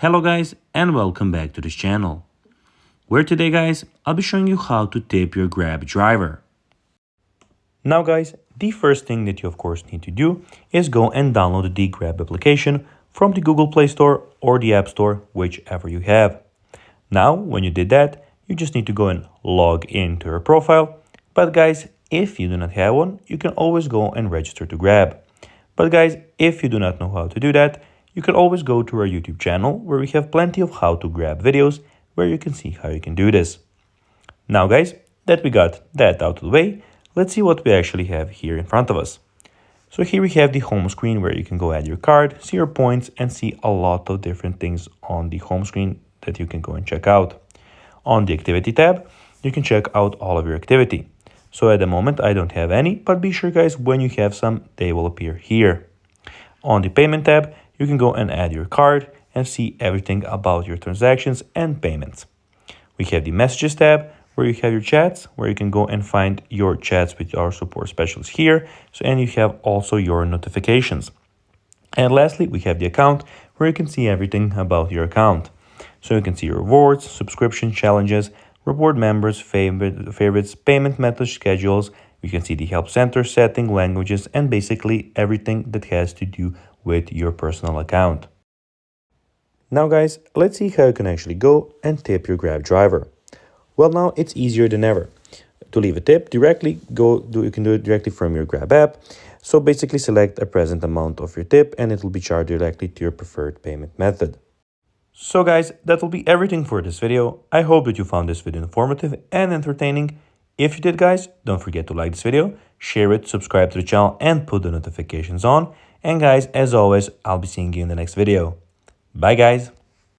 Hello guys and welcome back to this channel, where today guys I'll be showing you how to tip your Grab driver. Now guys, the first thing that you of course need to do is go and download the Grab application from the Google Play Store or the App Store, whichever you have. Now when you did that, you just need to go and log into your profile. But guys, if you do not have one, you can always go and register to Grab. But guys, if you do not know how to do that, you can always go to our YouTube channel where we have plenty of how to Grab videos where you can see how you can do this. Now guys, that we got that out of the way, let's see what we actually have here in front of us. So here we have the home screen where you can go add your card, see your points, and see a lot of different things on the home screen that you can go and check out. On the activity tab, you can check out all of your activity. So at the moment I don't have any, but be sure guys, when you have some, they will appear here. On the payment tab, you can go and add your card and see everything about your transactions and payments. We have the messages tab where you have your chats, where you can go and find your chats with our support specialist here. And you have also your notifications. And lastly, we have the account where you can see everything about your account. So you can see your rewards, subscription challenges, reward members, favorites, payment method schedules. You can see the help center, setting, languages, and basically everything that has to do with your personal account. Now guys, let's see how you can actually go and tip your Grab driver. Well, now it's easier than ever. To leave a tip directly, you can do it directly from your Grab app. So basically select a present amount of your tip and it will be charged directly to your preferred payment method. So guys, that will be everything for this video. I hope that you found this video informative and entertaining. If you did guys, don't forget to like this video, share it, subscribe to the channel, and put the notifications on. And guys, as always, I'll be seeing you in the next video. Bye guys.